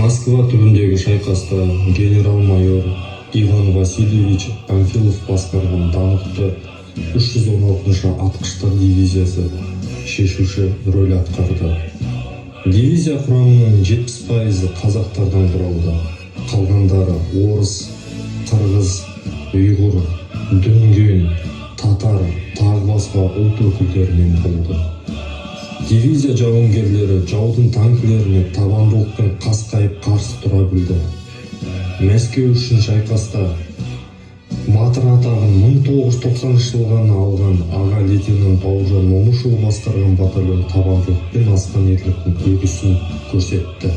Москва түбіндегі шайқаста генерал-майор Иван Васильевич Панфилов басқарған даңқты 316-шы атқыштар дивизиясы шешуші рөл атқарды. Дивизия құрамының 70% қазақтардан құралды. Қалғандары орыс, қырғыз, ұйғыр, дүнген, татар, тағы басқа ұлт өкілдерінен болды. Дивизия жауынгерлері жаудың танкілеріне табандылықпен қасқайып қарсы тұра білді. Мәскеу үшін шайқаста батыр атағын 1990 жылғы алған аға лейтенант Бауыржан Момышұлы басқарған батальон табандылықпен асқан ерліктің үлгісін көрсетті.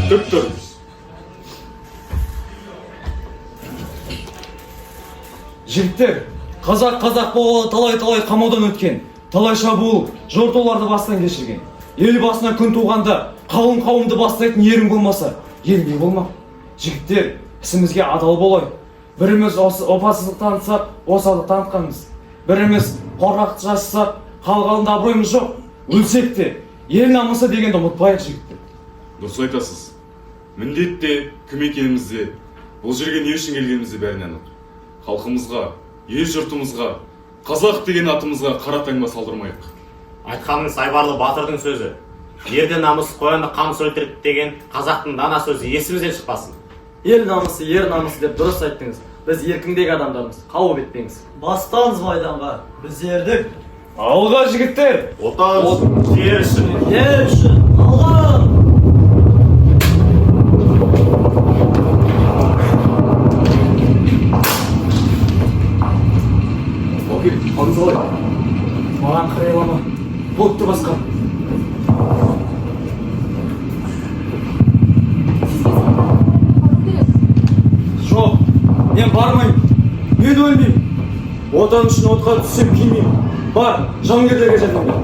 Тік тұрыңыз. Жігіттер, қазақ болғалы талай қамаудан өткен, талай шабуыл, жортуларды бастан кешірген. Ел басына күн туғанда қалың қауымды бастайтын ерің болмаса, ел не болмақ? Жігіттер, ісімізге адал болайық. Біріміз опасыздық танытсақ, осалдық танытқанбыз. Біріміз қорқақтық жасасақ, қалғанында абыройымыз жоқ. Өлсек те, ел намысы дегенді ұмытпайық, жігіттер. Дұрыс айтасыз. Міндетте кім екенімізді, бұл жерге не үшін келгенімізді бәрін анық. Халқымызға, ел жұртымызға, қазақ деген атымызға қара таңба салдырмайық. Айтқаныңыз айбарлы батырдың сөзі. Ерді намыс қоянды қамыс өлтірді деген қазақтың дана сөзі есімізден шықпасын. Ел намысы, ер намысы деп дұрыс айттыңыз. Біз еркіндегі адамдармыз, қауіп етпеңіз. Бастаңыз майданға, біз ердік. Алға, жігіттер! Отан, жер үшін. Ел үшін, алға! Маған қарайлама, бұлтты басқа. Жоқ, мен бармайым, мен өлмеймін. Отан үшін отқа түссем күймеймін. Бар, жауынгерлерге жәрдем бер.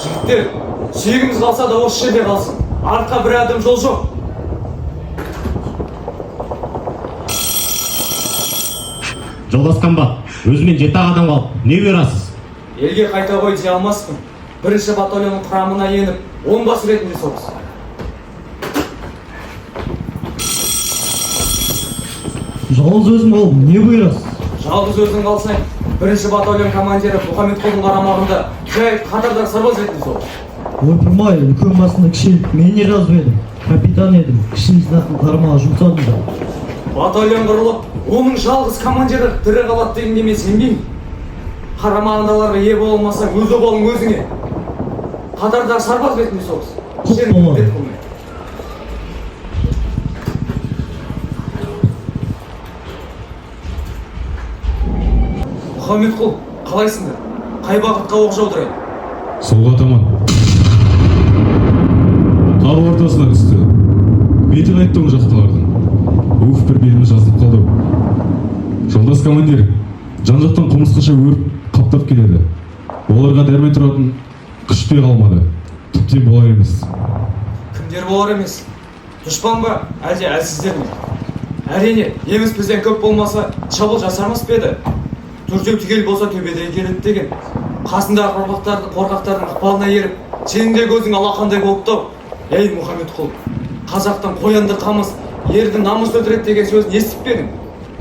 Жігіттер, сүйегіміз қалса да осы жерде қалсын. Артқа бір адым жол жоқ. Жолдасқан ба, өзімен 7 адам қалып, не бұйырасыз? Елге қайта қой дей алмаспын. Бірінші батальонның құрамына еніп, онбасы ретінде соғыс. Жалғыз өзім қалып, не бұйырасыз? Жалғыз өзің қалсаң, бірінші батальон командирі Мұхамедқұлдың қарамағында жай қатардан сарбаз ретінде соғыс. Ойпырмай, үлкен басында кішілік мен не жазып едім? Капитан едім, кішілік знатын қармаға жұмсадым да. Батальон құрылып, оның жалғыз командирі тірі қалады дегенде мен сенбеймін. Қарамағындаларға ие болмасаң, өз обалың өзіңе. Қатарда сарбаз ретінде соғыс. Құп болады. Мұхамедқұл, қалайсыңдар? Қай бағытқа оқ жаудырайын? Солға таман. Тау ортасына түсті. Беті қайтты оң жақтылардың. Уф, бір беліміз жазылып қалды. Жолдас командир, жан-жақтан құмырсқаша өріп қаптап келеді. Оларға дәрмен тұратын күш те қалмады. Тіптен болар емес. Кімдер болар емес? Дұшпан ба, әлде әлсіздер ме? Әрине, еміз бізден көп болмаса, шабуыл жасармас па еді? Төртеу түгел болса төбеден келеді деген. Қасындағы қорқақтардың ықпалына еріп, сенің де көзің алақандай болыпты. Ей Мұхамедқұл, қазақтың қоянды қамыс, ердің намыс өлтіреді деген сөзін естіп пе едің?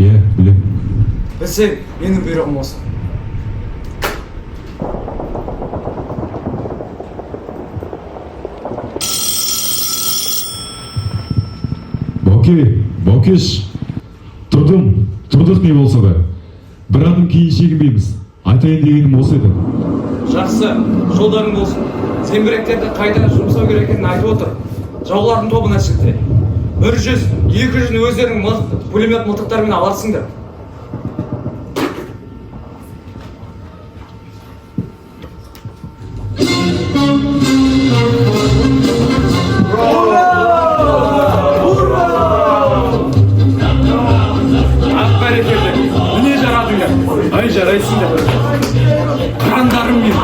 Иә, білем. Білсең, менің бұйрығым осы. Баукеш, тұрдық не болса да. Бір адым кейін шегінбейміз. Айтайын дегенім осы еді. Жақсы, жолдарың болсын. Зеңбіректерді қайда жұмсау керек екенін айтып отыр. Жаулардың тобына шықты. 100-200 өздерінің пулемет мылтықтарымен аларсыңдар. Міне жарадыңдар. Ай, жарайсыңдар. Қырандарым мен.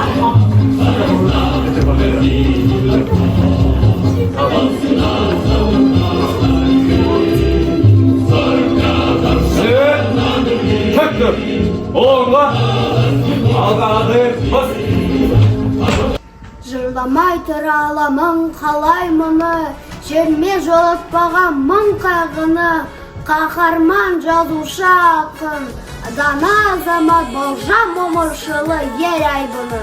Oğlumға алғадырмыз. Жырламай тұра аламын қалай мұны, жерме жолатпаған мың қайғыны, қаһарман жазушы ақын, дана азамат Бауыржан Момышұлы ер айбыны.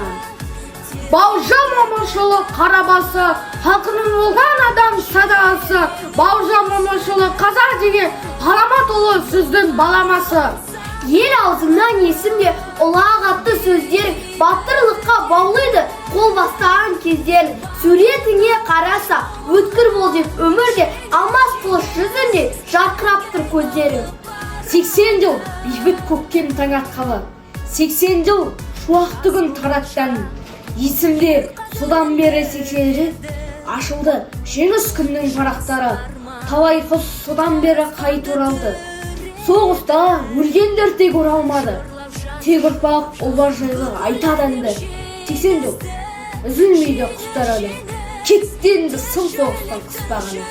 Бауыржан Момышұлы қарабасы, халқының болған адам садасы, Бауыржан Момышұлы қазақ деген ғаламат ұлы сөздің баламасы. Ел аузынан есімде ұлақ атты сөздер, батырлыққа баулайды қол бастаған кездер. Суретіңе қараса, өткір бол деп өмірде, алмас қылыш жүзінде жарқырап тұр көздерің. 80 жыл бейбіт көктем таң атқалы, 80 жыл шуақты күн тараттан. Есімде содан бері 80 рет ашылды жеңіс күннің парақтары. Талай қыз содан бері қайт оралды. Соғыста өлгендер тек оралмады. Тек ұрпақ ұлдар жайлы айтады әнді. 80 жыл үзілмейді құстар әлі, кеттенді сын соғыстан қыспағаны.